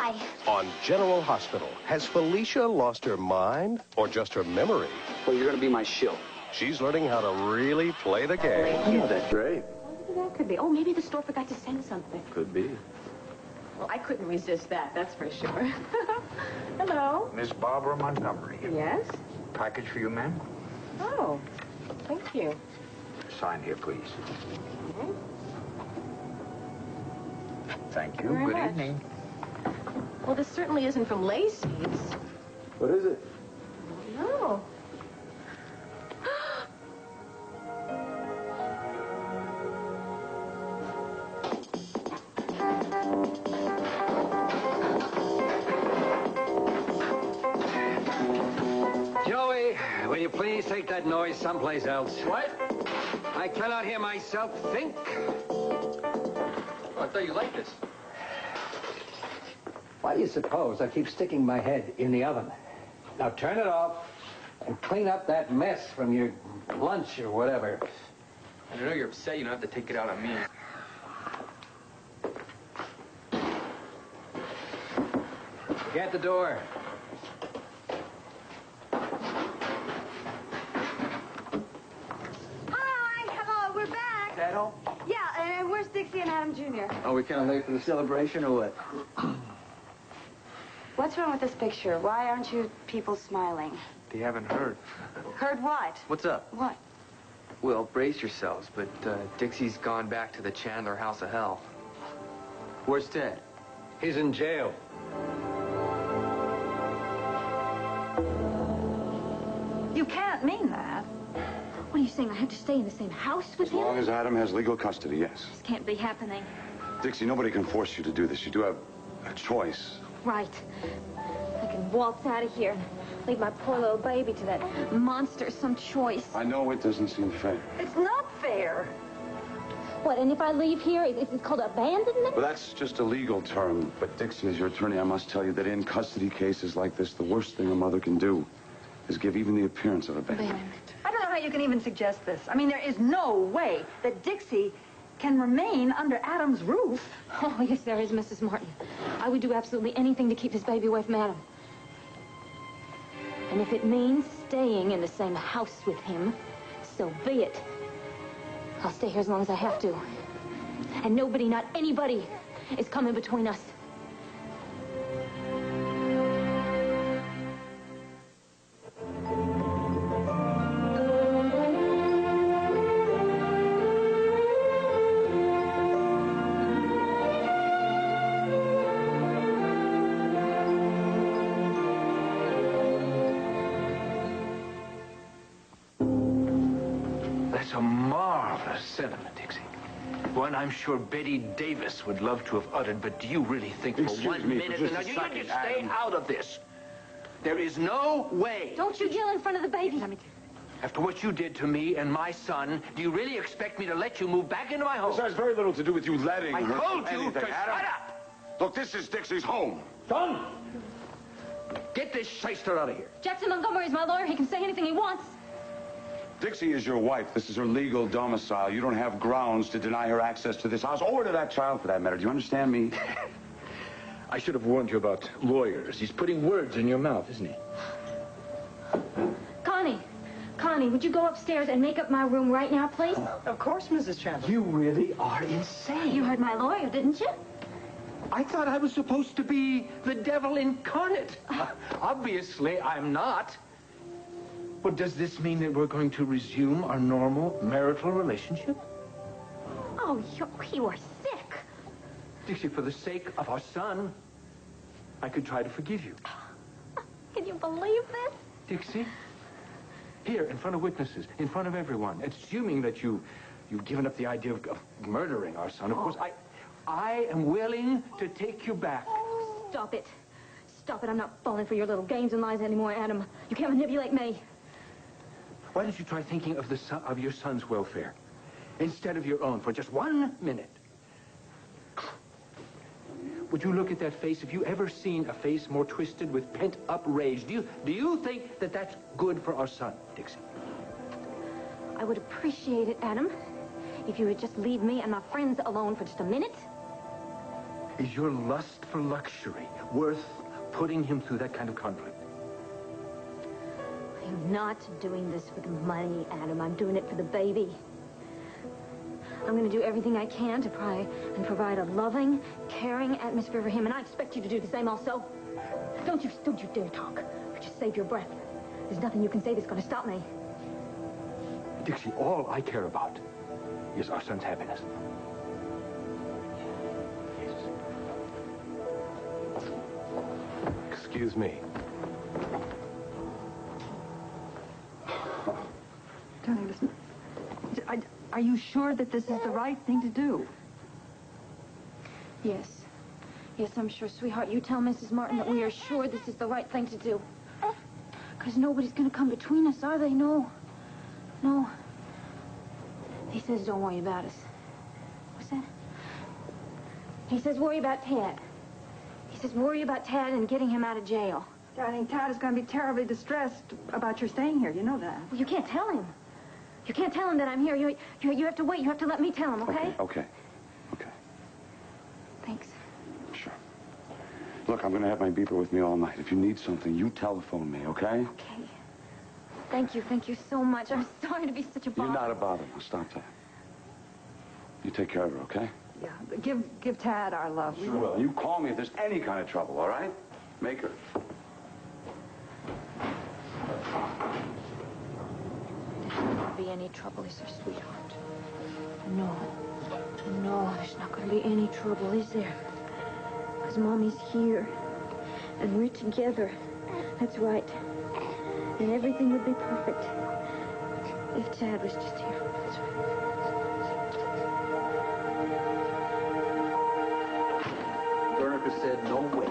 Why? On General Hospital, has Felicia lost her mind or just her memory? Well, you're going to be my shill. She's learning how to really play the game. Oh, that's great. That could be. Oh, maybe the store forgot to send something. Could be. Well, I couldn't resist that, that's for sure. Hello? Miss Barbara Montgomery. Yes? Package for you, ma'am. Oh, thank you. Sign here, please. Mm-hmm. Thank you. Very Good much. evening. Well, this certainly isn't from Lacey's. What is it? No. Joey, will you please take that noise someplace else? What? I cannot hear myself think. I thought you liked this. Why do you suppose I keep sticking my head in the oven? Now turn it off and clean up that mess from your lunch or whatever. I know you're upset. You don't have to take it out on me. Get the door. Hi, hello, we're back. That all? Yeah, and where's Dixie and Adam Jr.? Oh, we kind of late for the celebration or what? What's wrong with this picture? Why aren't you people smiling? They haven't heard. Heard what? What's up? What? Well, brace yourselves, but Dixie's gone back to the Chandler House of Hell. Where's Ted? He's in jail. You can't mean that. What are you saying? I have to stay in the same house with As long him? as Adam has legal custody, yes. This can't be happening. Dixie, nobody can force you to do this. You do have a choice. Right. I can waltz out of here and leave my poor little baby to that monster, some choice. I know it doesn't seem fair. It's not fair. What, and if I leave here, it's called abandonment? But that's just a legal term. But Dixie, as your attorney, I must tell you that in custody cases like this, the worst thing a mother can do is give even the appearance of abandonment. I don't know how you can even suggest this. I mean, there is no way that Dixie can remain under Adam's roof. Oh, yes, there is, Mrs. Martin. I would do absolutely anything to keep this baby away from Adam. And if it means staying in the same house with him, so be it. I'll stay here as long as I have to. And nobody, not anybody, is coming between us. That's a marvelous sentiment, Dixie. One I'm sure Betty Davis would love to have uttered, but do you really think for Excuse 1 me for minute... just Now, a you second, just stay Adam. out of this. There is no way. Don't you yell in front of the baby. After what you did to me and my son, do you really expect me to let you move back into my home? This has very little to do with you letting I her told do you anything, to Adam. shut up! Look, this is Dixie's home. Son! Get this shyster out of here. Jackson Montgomery is my lawyer. He can say anything he wants. Dixie is your wife. This is her legal domicile. You don't have grounds to deny her access to this house or to that child, for that matter. Do you understand me? I should have warned you about lawyers. He's putting words in your mouth, isn't he? Connie, would you go upstairs and make up my room right now, please? Of course, Mrs. Chandler. You really are insane. You heard my lawyer, didn't you? I thought I was supposed to be the devil incarnate. Obviously, I'm not. But does this mean that we're going to resume our normal marital relationship? Oh, you are sick. Dixie, for the sake of our son, I could try to forgive you. Can you believe this? Dixie, here, in front of witnesses, in front of everyone, assuming that you've given up the idea of murdering our son, of course, I am willing to take you back. Stop it. Stop it. I'm not falling for your little games and lies anymore, Adam. You can't manipulate me. Why don't you try thinking of your son's welfare instead of your own for just 1 minute? Would you look at that face? Have you ever seen a face more twisted with pent-up rage? Do you think that that's good for our son, Dixie? I would appreciate it, Adam, if you would just leave me and my friends alone for just a minute. Is your lust for luxury worth putting him through that kind of conflict? I'm not doing this for the money, Adam. I'm doing it for the baby. I'm going to do everything I can to try and provide a loving, caring atmosphere for him, and I expect you to do the same also. Don't you dare talk. Or just save your breath. There's nothing you can say that's going to stop me. Dixie, all I care about is our son's happiness. Excuse me. Darling, listen. Are you sure that this is the right thing to do? Yes. Yes, I'm sure, sweetheart. You tell Mrs. Martin that we are sure this is the right thing to do. Because nobody's going to come between us, are they? No. No. He says don't worry about us. What's that? He says worry about Tad. He says worry about Tad and getting him out of jail. Darling, Tad is going to be terribly distressed about your staying here. You know that. Well, you can't tell him. You can't tell him that I'm here. You have to wait. You have to let me tell him, okay? Okay. Thanks. Sure. Look, I'm going to have my beeper with me all night. If you need something, you telephone me, okay? Okay. Thank you so much. I'm sorry to be such a bother. You're not a bother. Now stop that. You take care of her, okay? Yeah. Give Tad our love. Sure will. You call me if there's any kind of trouble, all right? Make her. There's not going to be any trouble, is there, sweetheart? No, there's not going to be any trouble, is there? Because Mommy's here, and we're together. That's right. And everything would be perfect if Tad was just here. That's right. Veronica said no way.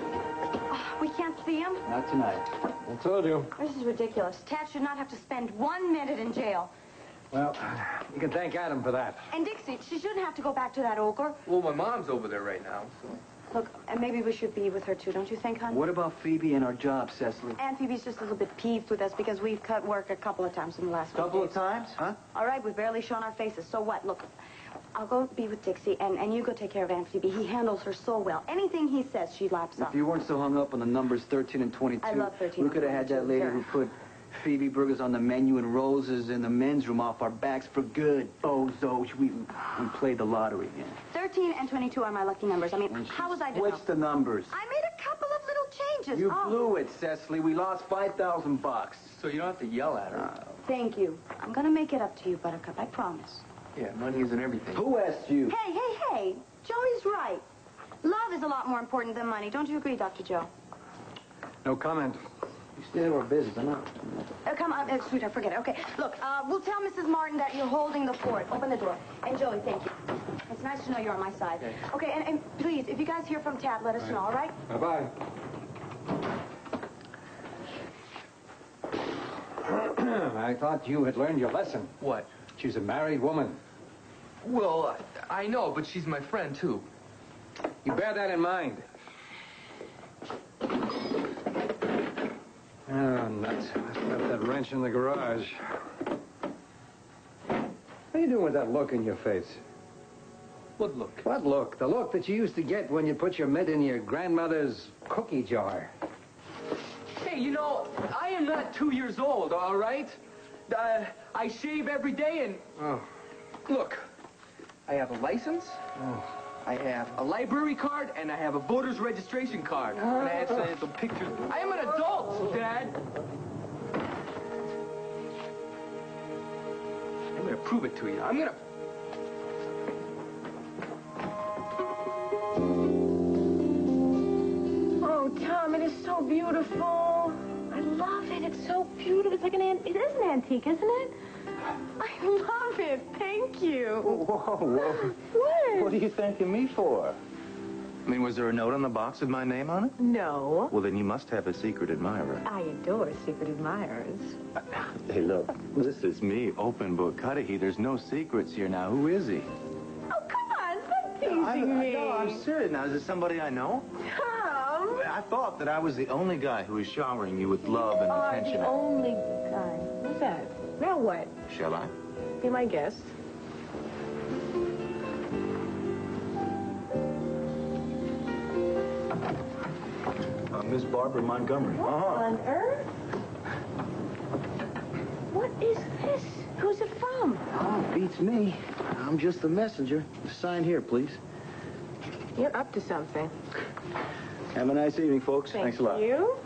We can't see him? Not tonight. I told you. This is ridiculous. Tad should not have to spend 1 minute in jail. Well, you can thank Adam for that. And Dixie, she shouldn't have to go back to that ogre. Well, my mom's over there right now, so... Look, and maybe we should be with her, too, don't you think, hon? What about Phoebe and our job, Cecily? Aunt Phoebe's just a little bit peeved with us because we've cut work a couple of times in the last Couple of times, huh? All right, we've barely shown our faces. So what? Look, I'll go be with Dixie, and you go take care of Aunt Phoebe. He handles her so well. Anything he says, she laps up. If you weren't so hung up on the numbers 13 and 22... I love 13 we could have had that lady sure. who put Phoebe burgers on the menu and roses in the men's room off our backs for good. Bozos. We played the lottery again. 13 and 22 are my lucky numbers. I mean, how was I to know? What's the numbers? I made a couple of little changes. You blew it, Cecily. We lost $5,000. So you don't have to yell at her. Thank you. I'm going to make it up to you, Buttercup. I promise. Yeah, money isn't everything. Who asked you? Hey. Joey's right. Love is a lot more important than money. Don't you agree, Dr. Joe? No comment. You still are busy, but not. Come on, sweetheart, forget it. Okay, look, we'll tell Mrs. Martin that you're holding the fort. Open the door. And Joey, thank you. It's nice to know you're on my side. Okay, and please, if you guys hear from Tad, let us know, all right? Bye-bye. I thought you had learned your lesson. What? She's a married woman. Well, I know, but she's my friend, too. You bear that in mind. Oh, nuts. I left that wrench in the garage. What are you doing with that look in your face? What look? What look? The look that you used to get when you put your mitt in your grandmother's cookie jar. Hey, you know, I am not 2 years old, all right? I shave every day and... Oh. Look, I have a license, I have a library card, and I have a voter's registration card. And I have some pictures. I am an adult, Dad. I'm gonna prove it to you. I'm gonna... Oh, Tom, it is so beautiful. I love it. It's so beautiful. It's like it is an antique, isn't it? I love it. Thank you. Whoa. What? What are you thanking me for? I mean, was there a note on the box with my name on it? No. Well, then you must have a secret admirer. I adore secret admirers. Hey, look, this is me, open book Cudahy. There's no secrets here now. Who is he? Oh, come on. Stop teasing me. No, I'm serious now. Is it somebody I know? Tom. I thought that I was the only guy who was showering you with love and attention. The only guy. Who's that? Now what? Shall I? Be my guest. Miss Barbara Montgomery. On earth? What is this? Who's it from? Oh, beats me. I'm just the messenger. Sign here, please. You're up to something. Have a nice evening, folks. Thanks a lot. You?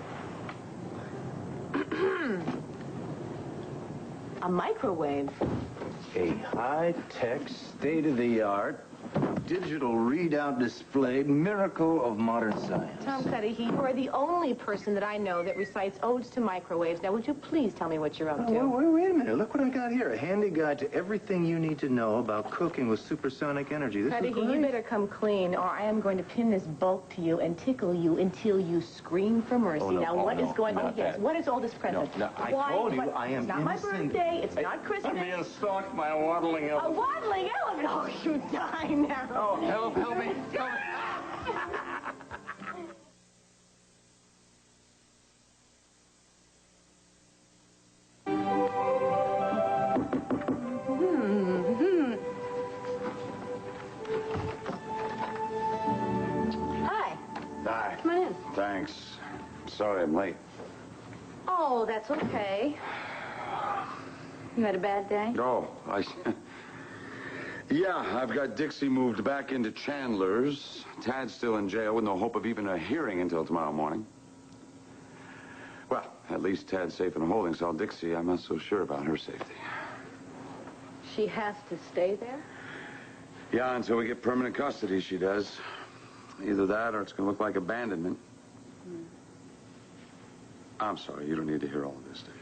A microwave. A high-tech, state-of-the-art, digital readout display miracle of modern science. Tom Cudahy, you are the only person that I know that recites odes to microwaves. Now, would you please tell me what you're up to? Wait a minute. Look what I got here. A handy guide to everything you need to know about cooking with supersonic energy. This is Cudahy, great. you better come clean, or I am going to pin this bulk to you and tickle you until you scream for mercy. Oh, no. Now, what is going on? Not Yes, that. what is all this present? No, I Why? told you What? I am It's not my innocent. birthday. It's not Christmas. I'm being stalked by a waddling A elephant. waddling elephant? Oh, you die now. Oh, help me. Help me. Hi. Hi. Come on in. Thanks. Sorry I'm late. Oh, that's okay. You had a bad day? Oh, Yeah, I've got Dixie moved back into Chandler's. Tad's still in jail with no hope of even a hearing until tomorrow morning. Well, at least Tad's safe in a holding cell. Dixie, I'm not so sure about her safety. She has to stay there? Yeah, until we get permanent custody, she does. Either that or it's going to look like abandonment. I'm sorry, you don't need to hear all of this, Dave.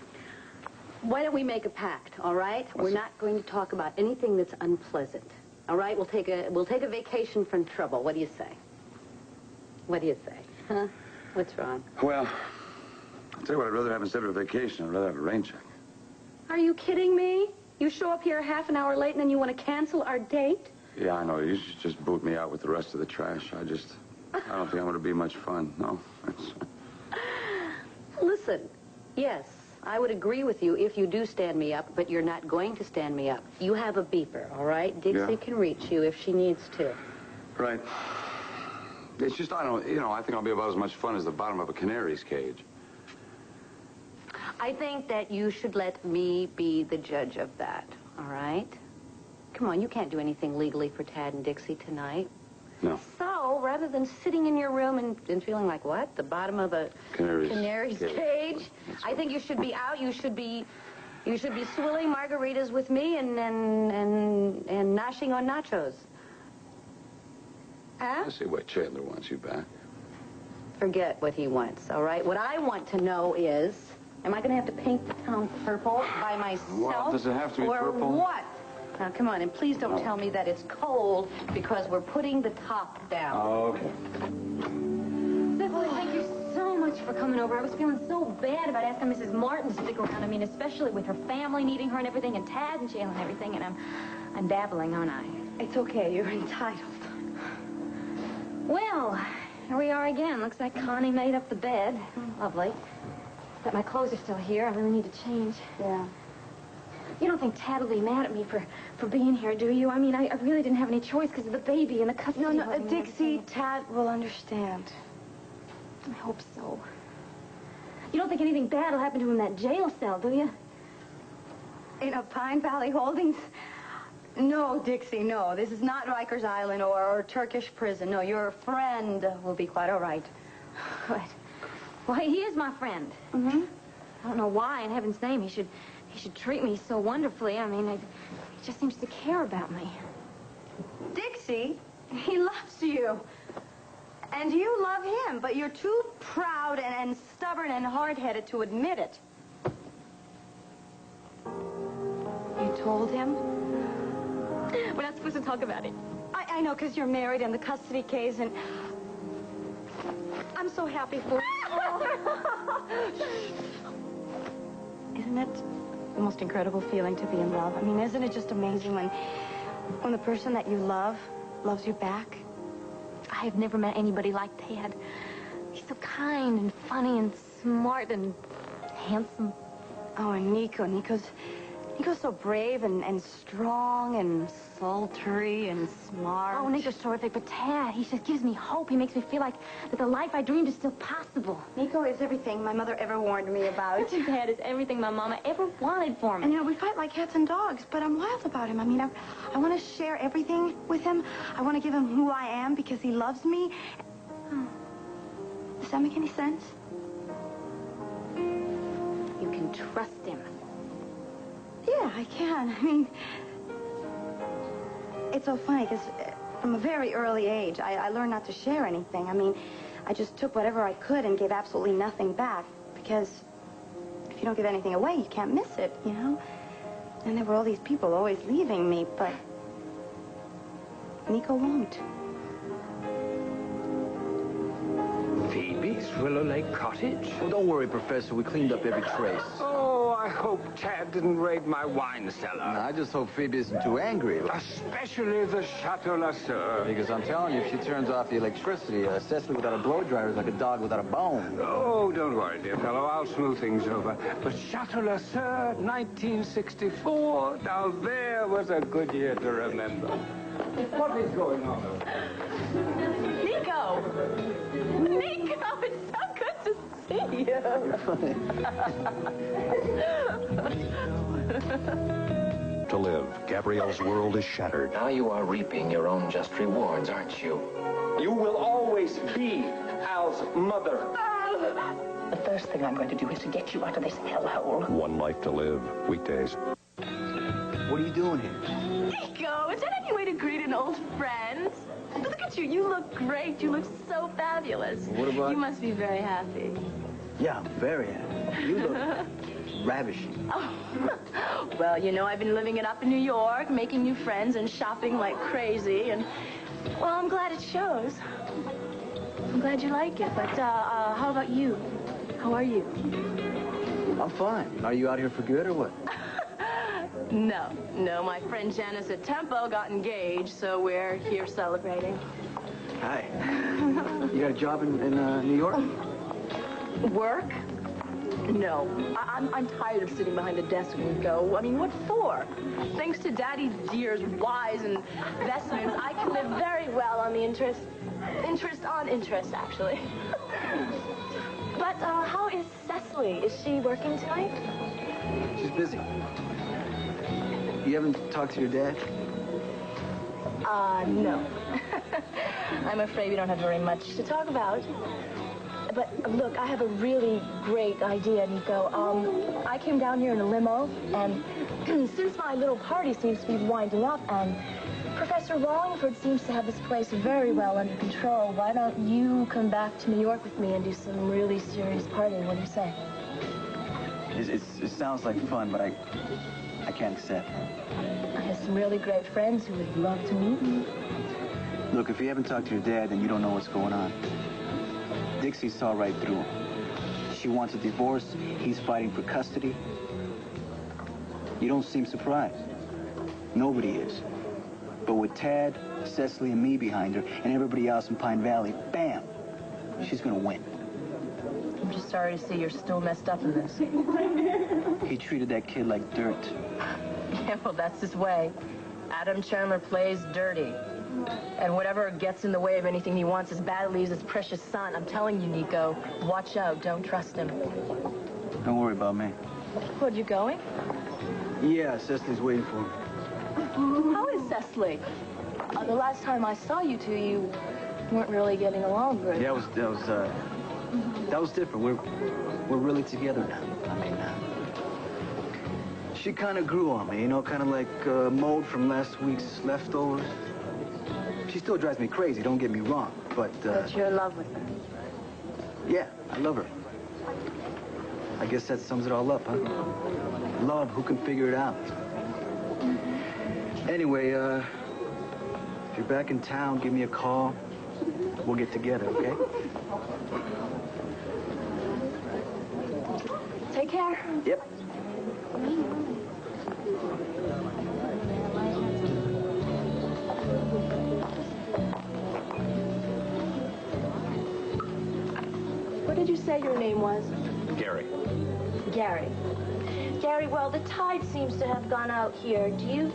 Why don't we make a pact, all right? We're not going to talk about anything that's unpleasant. All right? We'll take a vacation from trouble. What do you say? What do you say? Huh? What's wrong? Well, I'll tell you what I'd rather have instead of a vacation. I'd rather have a rain check. Are you kidding me? You show up here half an hour late and then you want to cancel our date? Yeah, I know. You should just boot me out with the rest of the trash. I don't think I'm going to be much fun. No. Listen, yes, I would agree with you if you do stand me up, but you're not going to stand me up. You have a beeper, all right? Dixie can reach you if she needs to. Right. It's just, I think I'll be about as much fun as the bottom of a canary's cage. I think that you should let me be the judge of that, all right? Come on, you can't do anything legally for Tad and Dixie tonight. No. So, rather than sitting in your room and feeling like, what? The bottom of a canary's cage? I think you should be out. You should be swilling margaritas with me and noshing on nachos. Huh? I see why Chandler wants you back. Forget what he wants, all right? What I want to know is, am I going to have to paint the town purple by myself? Well, does it have to be or purple? What? Now, come on, and please don't tell me that it's cold because we're putting the top down. Oh, okay. Cicely, thank you so much for coming over. I was feeling so bad about asking Mrs. Martin to stick around. I mean, especially with her family needing her and everything, and Tad in jail and everything, and I'm dabbling, aren't I? It's okay. You're entitled. Well, here we are again. Looks like Connie made up the bed. Lovely. But my clothes are still here. I really need to change. Yeah. You don't think Tad will be mad at me for being here, do you? I mean, I really didn't have any choice because of the baby and the custody. No, Dixie, Tad will understand. I hope so. You don't think anything bad will happen to him in that jail cell, do you? In a Pine Valley Holdings? No, Dixie, no. This is not Rikers Island or Turkish prison. No, your friend will be quite all right. Good. Well, he is my friend. Mm-hmm. I don't know why, in heaven's name, he should treat me so wonderfully. I mean, he just seems to care about me. Dixie, he loves you. And you love him, but you're too proud and stubborn and hard-headed to admit it. You told him? We're not supposed to talk about it. I know, because you're married and the custody case, and I'm so happy for you. Isn't it the most incredible feeling to be in love? I mean, isn't it just amazing when the person that you love loves you back? I have never met anybody like Tad. He's so kind and funny and smart and handsome. Oh, and Nico. Nico's Nico's so brave and strong and sultry and smart. Oh, Nico's terrific, but Tad, he just gives me hope. He makes me feel like that the life I dreamed is still possible. Nico is everything my mother ever warned me about. Tad is everything my mama ever wanted for me. And, we fight like cats and dogs, but I'm wild about him. I mean, I want to share everything with him. I want to give him who I am because he loves me. Does that make any sense? You can trust him. Yeah, I can. I mean, it's so funny because from a very early age, I learned not to share anything. I mean, I just took whatever I could and gave absolutely nothing back because if you don't give anything away, you can't miss it, And there were all these people always leaving me, but Nico won't. Phoebe's Willow Lake Cottage? Oh, don't worry, Professor. We cleaned up every trace. Oh, I hope Tad didn't raid my wine cellar. No, I just hope Phoebe isn't too angry. Especially the Chateau Lasseur. Because I'm telling you, if she turns off the electricity, Cecily without a blow dryer is like a dog without a bone. Oh, don't worry, dear fellow. I'll smooth things over. But Chateau Lasseur, 1964, now there was a good year to remember. What is going on? Nico! Nico, it's so good to see you. To live, Gabrielle's world is shattered. Now you are reaping your own just rewards, aren't you? You will always be Al's mother. The first thing I'm going to do is to get you out of this hellhole. One life to live. Weekdays. What are you doing here? Nico, is that any way to greet an old friend? Look at you. You look great. You look so fabulous. What about... You must be very happy. Yeah, I'm very happy. You look ravishing. Oh. Well, I've been living it up in New York, making new friends and shopping like crazy. And, well, I'm glad it shows. I'm glad you like it. But how about you? How are you? I'm fine. Are you out here for good or what? No. My friend Janice at Tempo got engaged, so we're here celebrating. Hi. You got a job in New York? Work? No. I'm tired of sitting behind a desk, Nico. I mean, what for? Thanks to Daddy Dear's wise investments, I can live very well on the interest on interest, actually. But how is Cecily? Is she working tonight? She's busy. You haven't talked to your dad? No. I'm afraid we don't have very much to talk about. But look, I have a really great idea, Nico. I came down here in a limo, and since my little party seems to be winding up, and Professor Wallingford seems to have this place very well under control, why don't you come back to New York with me and do some really serious partying? What do you say? It sounds like fun, but I can't accept. I have some really great friends who would love to meet you. Look, if you haven't talked to your dad, then you don't know what's going on. Dixie saw right through him. She wants a divorce. He's fighting for custody. You don't seem surprised. Nobody is. But with Tad, Cecily, and me behind her, and everybody else in Pine Valley, bam, she's gonna win. I'm just sorry to see you're still messed up in this. He treated that kid like dirt. Yeah, well, that's his way. Adam Chandler plays dirty. And whatever gets in the way of anything he wants as badly as his precious son. I'm telling you, Nico, watch out. Don't trust him. Don't worry about me. What, you going? Yeah, Cecily's waiting for me. How is Cecily? The last time I saw you two, you weren't really getting along very well. Yeah, that was different. We're really together now. I mean, she kind of grew on me, kind of like mold from last week's leftovers. She still drives me crazy, don't get me wrong, but... But you're in love with her. Yeah, I love her. I guess that sums it all up, huh? Love, who can figure it out? Anyway, if you're back in town, give me a call. We'll get together, okay? Take care. Yep. What did you say your name was? Gary. Gary. Gary, well, the tide seems to have gone out here. Do you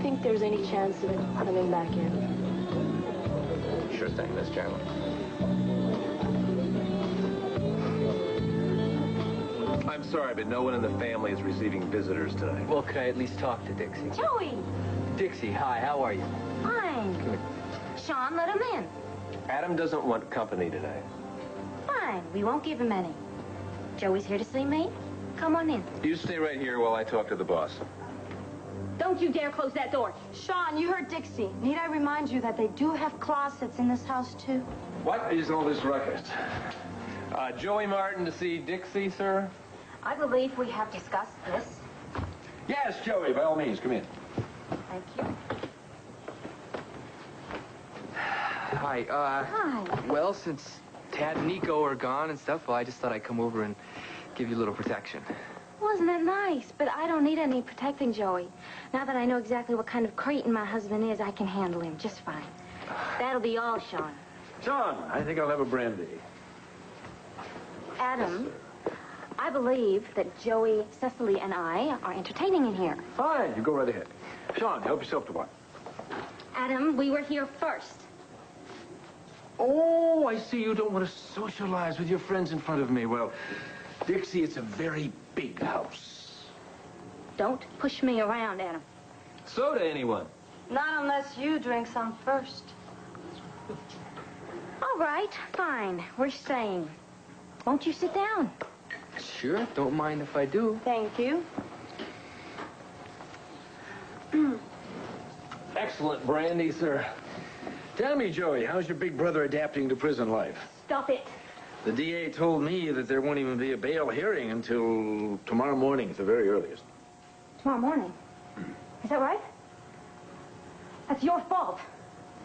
think there's any chance of it coming back in? Sure thing, Miss Chandler. I'm sorry, but no one in the family is receiving visitors tonight. Well, could I at least talk to Dixie? Joey! Dixie, hi, how are you? Fine. Come here. Sean, let him in. Adam doesn't want company tonight. Fine. We won't give him any. Joey's here to see me. Come on in. You stay right here while I talk to the boss. Don't you dare close that door. Sean, you heard Dixie. Need I remind you that they do have closets in this house, too? What is all this ruckus? Joey Martin to see Dixie, sir? I believe we have discussed this. Yes, Joey, by all means, come in. Thank you. Hi, Hi. Well, since Tad and Nico are gone and stuff, well, I just thought I'd come over and give you a little protection. Wasn't that nice? But I don't need any protecting, Joey. Now that I know exactly what kind of cretin my husband is, I can handle him just fine. That'll be all, Sean. Sean, I think I'll have a brandy. Adam, I believe that Joey, Cecily, and I are entertaining in here. Fine, you go right ahead. Sean, help yourself to what? Adam, we were here first. Oh, I see you don't want to socialize with your friends in front of me. Well, Dixie, it's a very big house. Don't push me around, Adam. Soda, anyone? Not unless you drink some first. All right, fine. We're staying. Won't you sit down? Sure, don't mind if I do. Thank you. Excellent brandy, sir. Tell me, Joey, how's your big brother adapting to prison life? Stop it. The DA told me that there won't even be a bail hearing until tomorrow morning at the very earliest. Tomorrow morning. Is that right? That's your fault.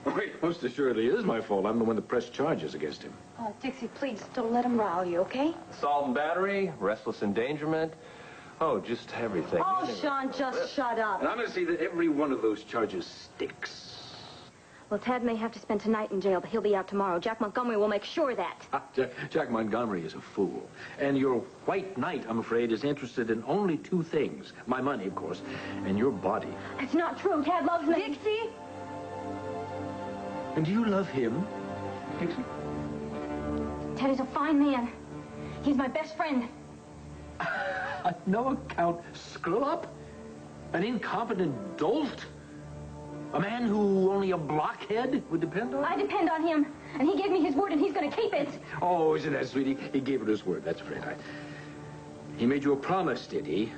Wait, most assuredly is my fault. I'm the one that pressed charges against him. Oh, Dixie, please don't let him rile you, okay? Assault and battery, restless endangerment. Oh, just everything. Oh, Sean, just shut up. And I'm going to see that every one of those charges sticks. Well, Tad may have to spend tonight in jail, but he'll be out tomorrow. Jack Montgomery will make sure of that. Jack Montgomery is a fool. And your white knight, I'm afraid, is interested in only two things. My money, of course, and your body. That's not true. Tad loves me. Dixie? And do you love him, Dixie? Ted is a fine man. He's my best friend. A no-account screw-up? An incompetent dolt? A man who only a blockhead would depend on? I depend on him, and he gave me his word, and he's going to keep it. Oh, isn't that sweet? He gave it his word. That's very nice. He made you a promise, did he?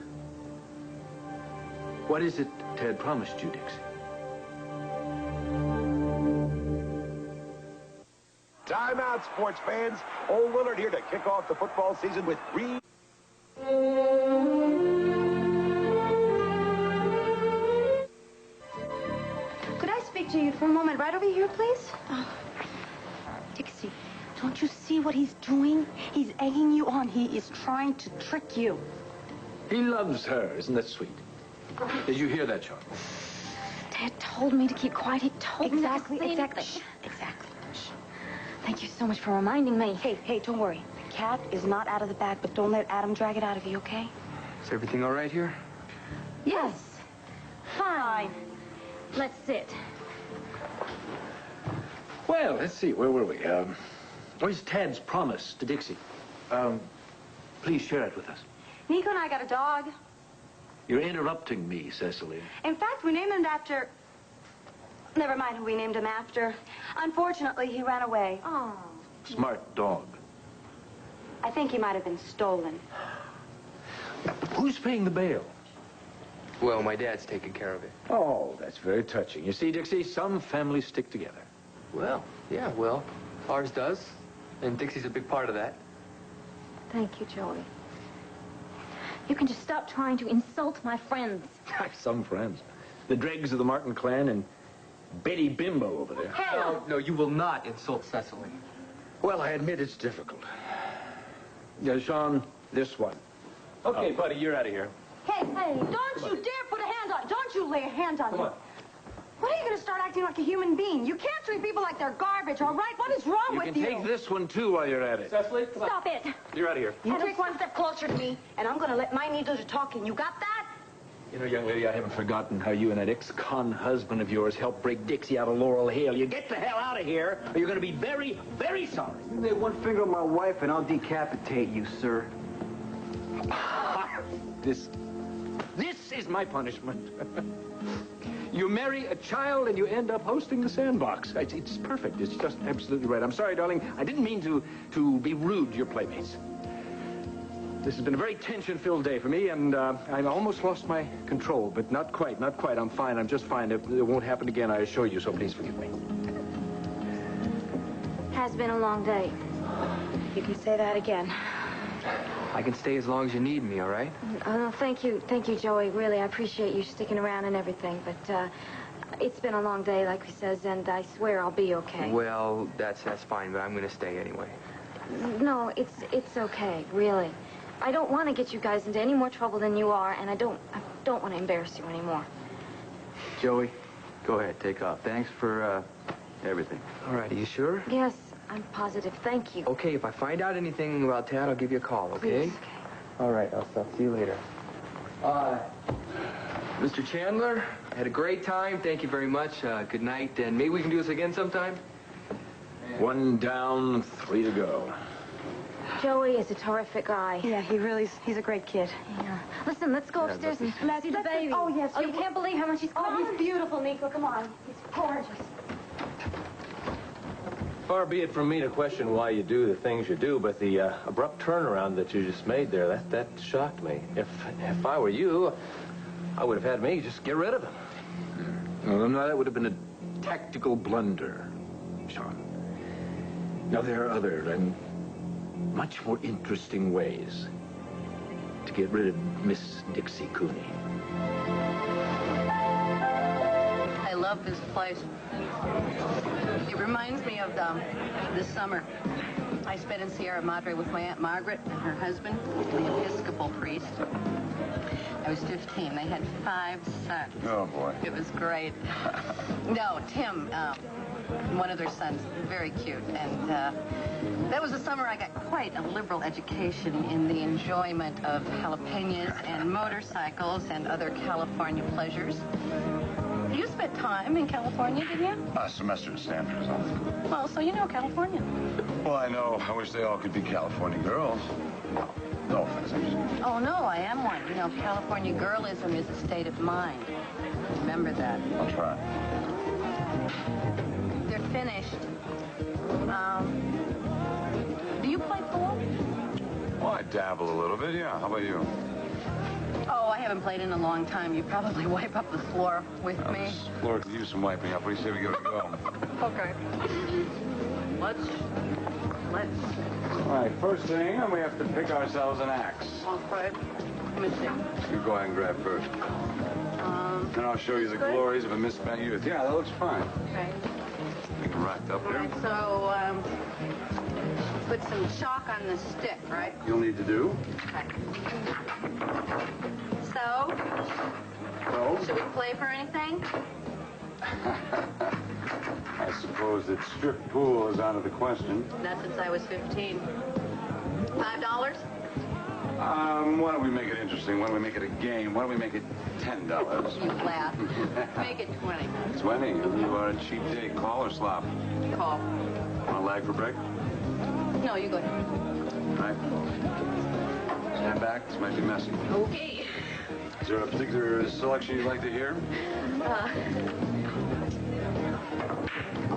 What is it Ted promised you, Dixie? Timeout, sports fans. Old Willard here to kick off the football season with three. Could I speak to you for a moment right over here, please? Oh. Dixie, don't you see what he's doing? He's egging you on. He is trying to trick you. He loves her. Isn't that sweet? Did you hear that, Sean? Ted told me to keep quiet. He told me not to say Exactly. anything. Exactly. Shh. Thank you so much for reminding me. Hey, don't worry. The cat is not out of the bag, but don't let Adam drag it out of you, okay? Is everything all right here? Yes. Fine. Let's sit. Well, let's see. Where were we? Where's Tad's promise to Dixie? Please share it with us. Nico and I got a dog. You're interrupting me, Cecily. In fact, we named him after... Never mind who we named him after. Unfortunately, he ran away. Oh. Smart dog. I think he might have been stolen. Who's paying the bail? Well, my dad's taking care of it. Oh, that's very touching. You see, Dixie, some families stick together. Well, yeah, well, ours does. And Dixie's a big part of that. Thank you, Joey. You can just stop trying to insult my friends. Some friends. The dregs of the Martin clan and Betty Bimbo over there. Hey! No, you will not insult Cecily. Well, I admit it's difficult. Yeah, Sean, this one. Okay, buddy, you're out of here. Hey, don't you dare put a hand on... Don't you lay a hand on him. When are you going to start acting like a human being? You can't treat people like they're garbage, all right? What is wrong with you? You can take this one, too, while you're at it. Cecily, come on. Stop it. You're out of here. You take one step closer to me, and I'm going to let my needle do the talking. You got that? You know, young lady, I haven't forgotten how you and that ex-con husband of yours helped break Dixie out of Laurel Hill. You get the hell out of here, or you're going to be very, very sorry. You lay one finger on my wife, and I'll decapitate you, sir. This is my punishment. You marry a child and you end up hosting the sandbox. It's perfect. It's just absolutely right. I'm sorry, darling. I didn't mean to be rude to your playmates. This has been a very tension-filled day for me, and I've almost lost my control, but not quite, not quite. I'm fine. I'm just fine. It won't happen again, I assure you, so please forgive me. Has been a long day. You can say that again. I can stay as long as you need me, all right? Oh, no, thank you, Joey. Really, I appreciate you sticking around and everything, but it's been a long day, like he says, and I swear I'll be okay. Well, that's fine, but I'm going to stay anyway. No, it's okay, really. I don't want to get you guys into any more trouble than you are, and I don't want to embarrass you anymore. Joey, go ahead, take off. Thanks for everything. All right, are you sure? Yes, I'm positive. Thank you. Okay, if I find out anything about Tad, I'll give you a call, okay? Please, okay. All right, I'll see you later. Mr. Chandler, I had a great time. Thank you very much. Good night, and maybe we can do this again sometime? One down, 3 to go. Joey is a terrific guy. Yeah, he's a great kid. Yeah. Listen, let's go upstairs and see the baby. Oh, yes. Oh, you can't believe how much he's grown. Oh, he's beautiful, Nico. Come on. He's gorgeous. Far be it from me to question why you do the things you do, but the abrupt turnaround that you just made there, that shocked me. If I were you, I would have had me just get rid of him. No, that would have been a tactical blunder, Sean. Now, there are other and much more interesting ways to get rid of Miss Dixie Cooney. I love this place. It reminds me of this summer I spent in Sierra Madre with my Aunt Margaret and her husband, the Episcopal priest. I was 15. They had 5 sons. Oh, boy. It was great. No, Tim, one of their sons, very cute. And that was the summer I got quite a liberal education in the enjoyment of jalapenos and motorcycles and other California pleasures. You spent time in California, didn't you? A semester at Stanford is all. Well, so you know California. Well, I know. I wish they all could be California girls. No offense. Oh, no, I am one. You know, California girlism is a state of mind. Remember that. I'll try. They're finished. Do you play pool? Well, I dabble a little bit, yeah. How about you? Oh, I haven't played in a long time. You probably wipe up the floor with me. This floor could use some wiping up. What do you say we give it a go? Okay. Let's. All right, first thing, we have to pick ourselves an axe. Okay. Let me see. You go ahead and grab first. And I'll show you the glories of a misspent youth. Yeah, that looks fine. Okay. Get racked up here. So, put some chalk on the stick, right? You'll need to do. Okay. So, should we play for anything? I suppose that strip pool is out of the question. Not since I was 15. $5? Why don't we make it interesting? Why don't we make it a game? Why don't we make it $10? You laugh. Make it 20. 20. You are a cheap date. Call or slop? Call. Want a lag for break? No, you go ahead. All right. Stand back. This might be messy. Okay. Is there a particular selection you'd like to hear?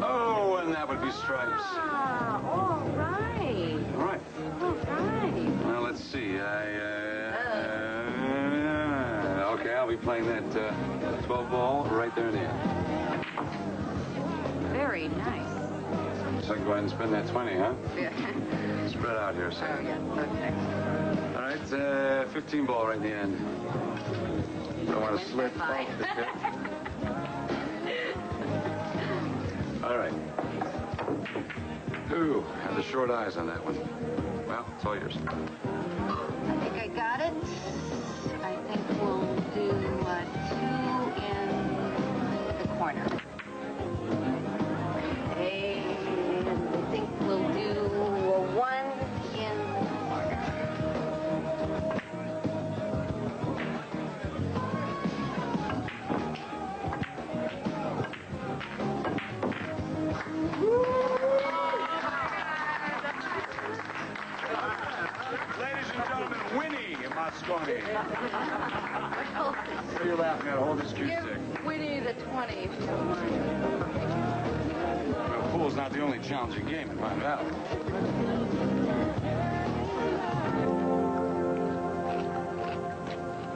Oh, and that would be stripes. Ah, all right. All right. All right. Well, let's see. Okay, I'll be playing that 12 ball right there in the end. Very nice. So I can go ahead and spend that 20, huh? Yeah. Spread out here, Oh, sir. yeah. Okay. All right, 15 ball right in the end. Don't want to slip off the tip. All right. Ooh, had the short eyes on that one. Well, it's all yours. I think I got it. I think we'll do 2 in the corner. Scotty. What are you laughing at? Hold this cue stick. Give Winnie the 20 if you don't mind. Well, pool's not the only challenging game in Pine Valley.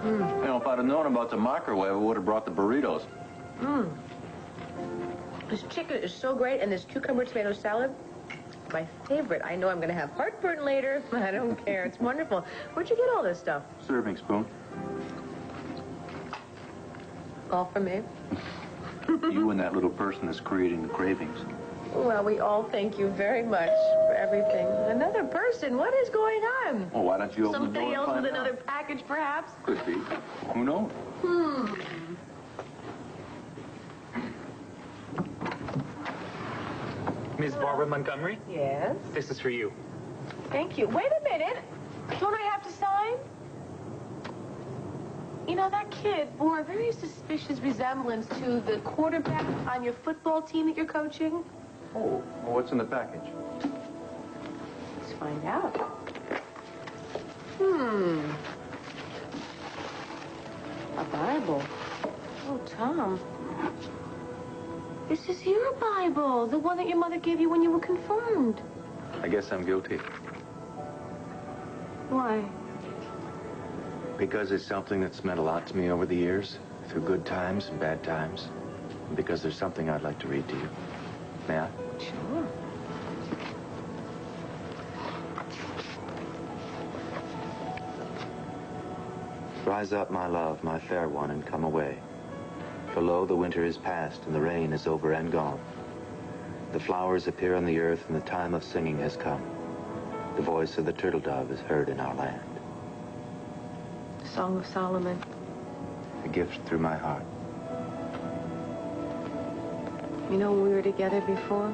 You know, if I'd have known about the microwave, I would have brought the burritos. This chicken is so great, and this cucumber tomato salad, my favorite. I know I'm going to have heartburn later, but I don't care. It's wonderful. Where'd you get all this stuff? Serving spoon. All for me? You and that little person that's creating the cravings. Well, we all thank you very much for everything. Another person? What is going on? Well, why don't you open the door Somebody and else find with out? another package, perhaps? Could be. Who knows? Ms. Barbara Montgomery? Yes? This is for you. Thank you. Wait a minute. Don't I have to sign? You know, that kid bore a very suspicious resemblance to the quarterback on your football team that you're coaching. Oh, well, what's in the package? Let's find out. A Bible. Oh, Tom. This is your Bible, the one that your mother gave you when you were confirmed. I guess I'm guilty. Why? Because it's something that's meant a lot to me over the years, through good times and bad times. And because there's something I'd like to read to you. May I? Sure. Rise up, my love, my fair one, and come away. For lo, the winter is past, and the rain is over and gone. The flowers appear on the earth, and the time of singing has come. The voice of the turtle dove is heard in our land. Song of Solomon. A gift through my heart. You know, when we were together before,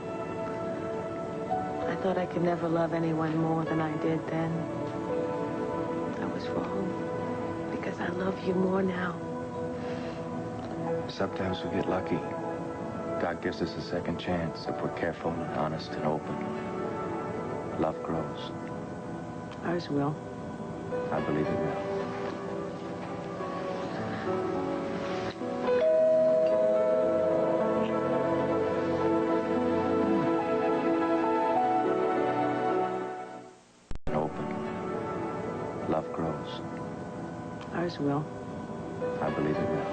I thought I could never love anyone more than I did then. I was wrong, because I love you more now. Sometimes we get lucky. God gives us a second chance if we're careful and honest and open. Love grows. Ours will. I believe it will. Love grows. Ours will. I believe it will.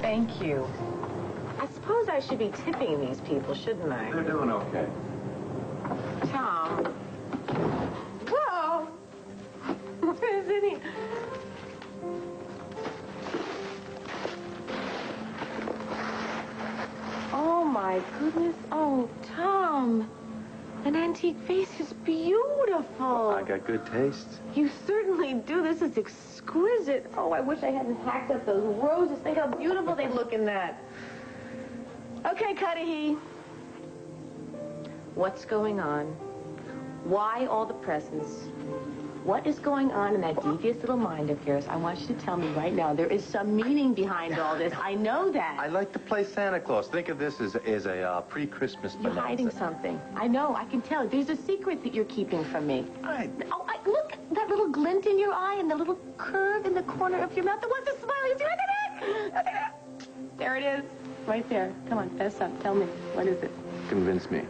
Thank you. I suppose I should be tipping these people, shouldn't I? They're doing okay. Tom. Whoa! Where is it? Oh, my goodness. Oh, Tom. An antique vase is beautiful. Well, I got good taste. You certainly do. This is exquisite. Oh, I wish I hadn't hacked up those roses. Think how beautiful they look in that. Okay, Cudahy. What's going on? Why all the presents? What is going on in that devious little mind of yours? I want you to tell me right now. There is some meaning behind all this. I know that. I like to play Santa Claus. Think of this as a pre-Christmas You're bonanza. hiding something. I know. I can tell. There's a secret that you're keeping from me. Look, that little glint in your eye and the little curve in the corner of your mouth. The one's a smile. See, look at it. Look at it. There it is. Right there. Come on, fess up. Tell me. What is it? Convince me.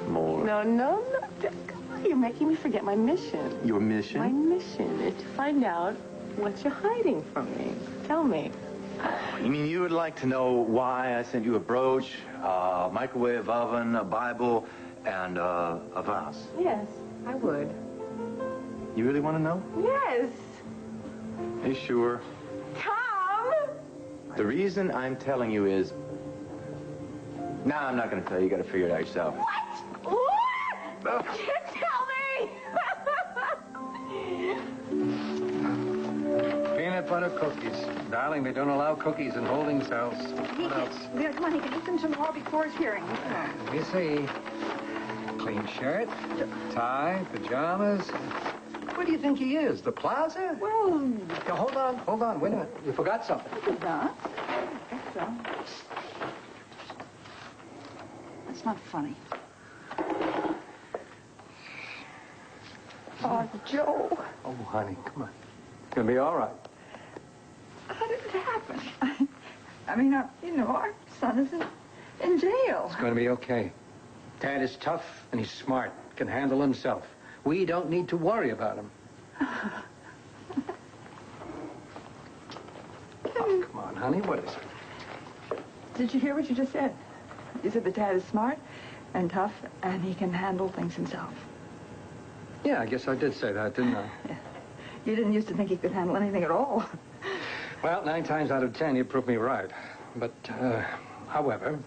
More. No. Come on, you're making me forget my mission. Your mission? My mission is to find out what you're hiding from me. Tell me. You mean you would like to know why I sent you a brooch, a microwave oven, a Bible, and a vase? Yes, I would. You really want to know? Yes. Are you sure? Tom! The reason I'm telling you is... No, I'm not going to tell you. You got to figure it out yourself. What? What? Tell me! Peanut butter cookies. Darling, they don't allow cookies in holding cells. What else? Yeah, come on, he can eat them tomorrow before his hearing. Let me see. Clean shirt, tie, pajamas, Where do you think he is? The plaza? Well, Now, hold on. Wait a minute. You forgot something. I did not. I think so. That's not funny. Oh, Joe. Oh, honey, come on. It's going to be all right. How did it happen? I mean, you know, our son is in jail. It's going to be okay. Tad is tough and he's smart, can handle himself. We don't need to worry about him. Oh, come on, honey, what is it? Did you hear what you just said? You said that Tad is smart and tough and he can handle things himself. Yeah, I guess I did say that, didn't I? Yeah. You didn't used to think he could handle anything at all. Well, 9 times out of 10, you proved me right. But, however...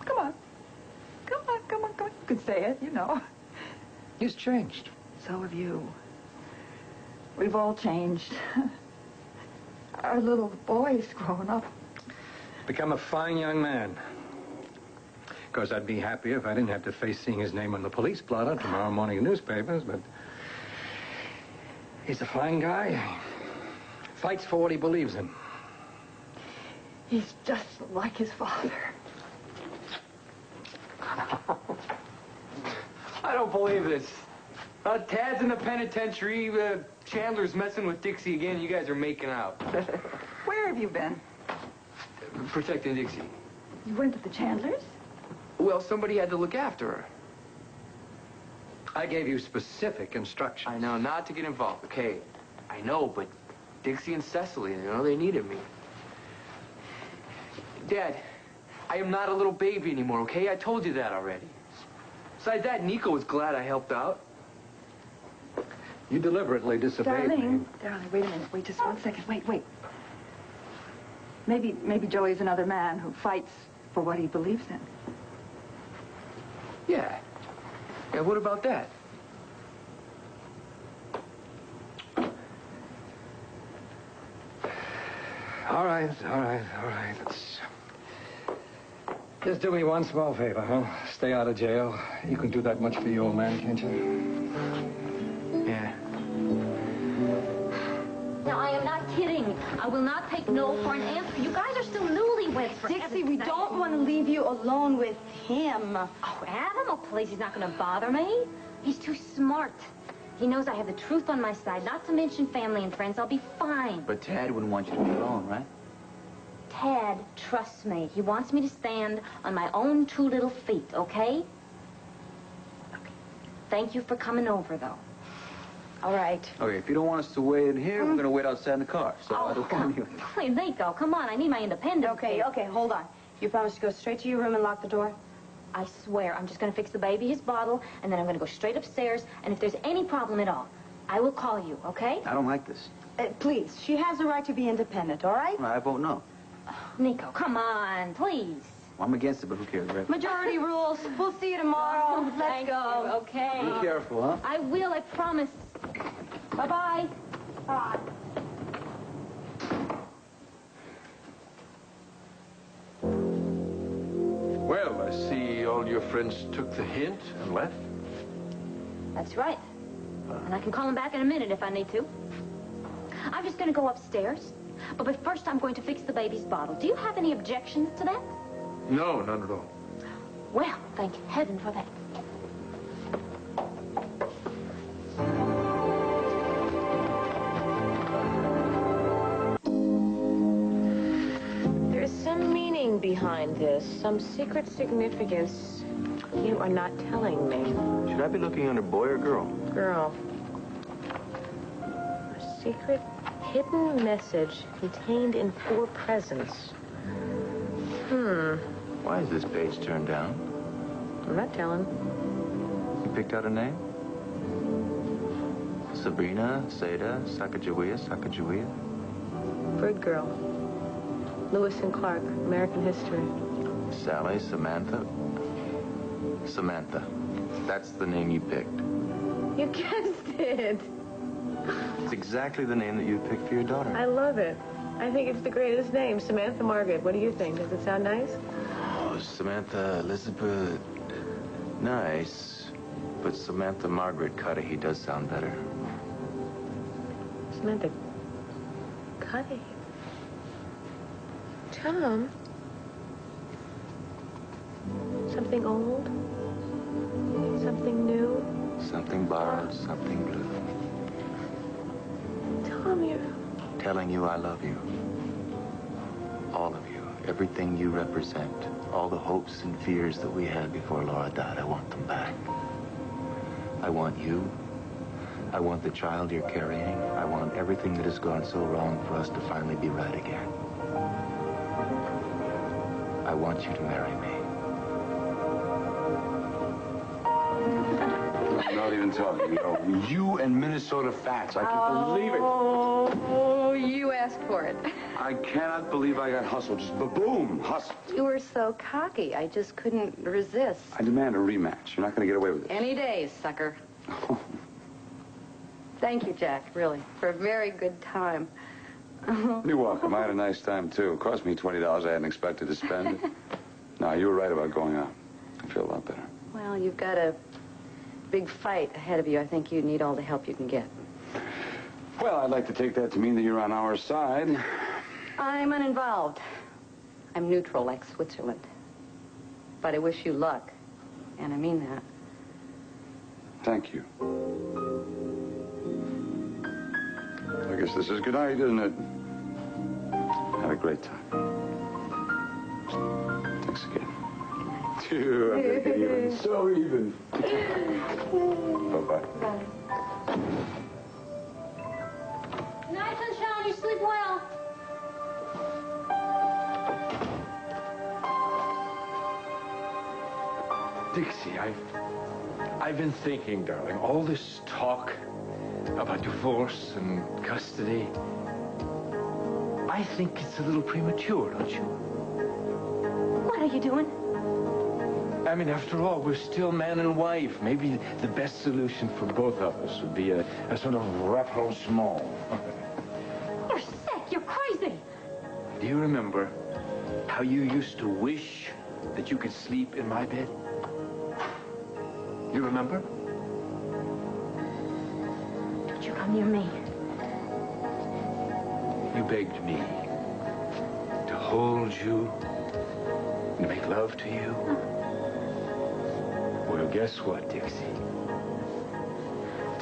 Come on. You could say it, you know. He's changed. So have you. We've all changed. Our little boy's grown up. Become a fine young man. Of course, I'd be happier if I didn't have to face seeing his name on the police blotter tomorrow morning in newspapers, but... He's a fine guy. Fights for what he believes in. He's just like his father. I don't believe this. Tad's in the penitentiary. Chandler's messing with Dixie again. You guys are making out. Where have you been? Protecting Dixie. You went to the Chandlers? Well, somebody had to look after her. I gave you specific instructions. I know, not to get involved. Okay, I know, but Dixie and Cecily, you know, they needed me. Dad, I am not a little baby anymore, okay? I told you that already. Besides that, Nico was glad I helped out. You deliberately disobeyed me. Darling, wait a minute. Wait just 1 second. Wait. Maybe Joey's another man who fights for what he believes in. Yeah. Yeah, what about that? All right. Just do me one small favor, huh? Stay out of jail. You can do that much for your old man, can't you? Yeah. Now, I am not kidding. I will not take no for an answer. You guys are still newlyweds, for Dixie, we don't want to leave you alone with him. Oh, Adam, oh, please, he's not going to bother me. He's too smart. He knows I have the truth on my side, not to mention family and friends. I'll be fine. But Tad wouldn't want you to be alone, right? Tad trusts me. He wants me to stand on my own 2 little feet, okay? Okay. Thank you for coming over, though. All right. Okay, if you don't want us to wait in here, we're going to wait outside in the car. So I don't want you. Please, Nico, come on. I need my independence. Okay, hold on. You promise to go straight to your room and lock the door? I swear, I'm just going to fix the baby his bottle, and then I'm going to go straight upstairs, and if there's any problem at all, I will call you, okay? I don't like this. Please, she has the right to be independent, all right? I vote no. Nico, come on, please. Well, I'm against it, but who cares, right? Majority rules. We'll see you tomorrow. Let's Thank go. you, okay. Be careful, huh? I will, I promise. Bye-bye. Bye. Well, I see all your friends took the hint and left. That's right. And I can call him back in a minute if I need to. I'm just going to go upstairs. But first, I'm going to fix the baby's bottle. Do you have any objections to that? No, none at all. Well, thank heaven for that. There's some meaning behind this, some secret significance you are not telling me. Should I be looking under boy or girl? Girl. A secret hidden message contained in 4 presents. Why is this page turned down? I'm not telling. You picked out a name? Sabrina, Seda, Sacagawea? Bird Girl. Lewis and Clark, American History. Sally, Samantha. Samantha. That's the name you picked. You guessed it. It's exactly the name that you picked for your daughter. I love it. I think it's the greatest name, Samantha Margaret. What do you think? Does it sound nice? Oh, Samantha Elizabeth. Nice. But Samantha Margaret Cudahy does sound better. Samantha Cudahy. Tom? Something old? Something new? Something borrowed, something blue. Tom, you're... Telling you I love you. All of you. Everything you represent. All the hopes and fears that we had before Laura died, I want them back. I want you. I want the child you're carrying. I want everything that has gone so wrong for us to finally be right again. I want you to marry me. I'm not even talking. You and Minnesota Fats. I can't believe it. Oh, you asked for it. I cannot believe I got hustled. Just boom, hustled. You were so cocky. I just couldn't resist. I demand a rematch. You're not going to get away with it. Any day, sucker. Thank you, Jack, really, for a very good time. You're welcome. I had a nice time, too. It cost me $20 I hadn't expected to spend. No, you were right about going out. I feel a lot better. Well, you've got a big fight ahead of you. I think you need all the help you can get. Well, I'd like to take that to mean that you're on our side. I'm uninvolved. I'm neutral, like Switzerland. But I wish you luck. And I mean that. Thank you. I guess this is good night, isn't it? Had a great time. Thanks again. I'm gonna get even. So even. Bye-bye. Bye. Good night, sunshine. You sleep well. Dixie, I've been thinking, darling, all this talk about divorce and custody, I think it's a little premature, don't you? What are you doing? I mean, after all, we're still man and wife. Maybe the best solution for both of us would be a sort of rapprochement. You're sick. You're crazy. Do you remember how you used to wish that you could sleep in my bed? You remember? Don't you come near me. You begged me to hold you and make love to you. Well, guess what, Dixie?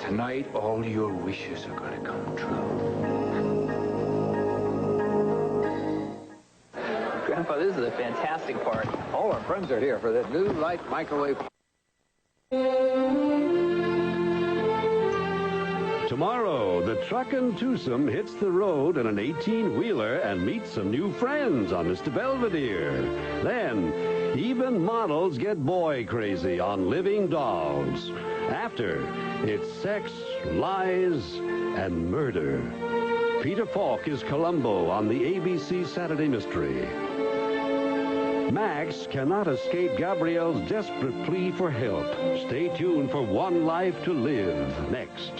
Tonight, all your wishes are going to come true. Grandpa, this is a fantastic party. All our friends are here for that new light microwave. Tomorrow, the Truckin' Twosome hits the road in an 18-wheeler and meets some new friends on Mr. Belvedere. Then, even models get boy crazy on Living Dogs. After, it's sex, lies, and murder. Peter Falk is Columbo on the ABC Saturday Mystery. Max cannot escape Gabrielle's desperate plea for help. Stay tuned for One Life to Live next.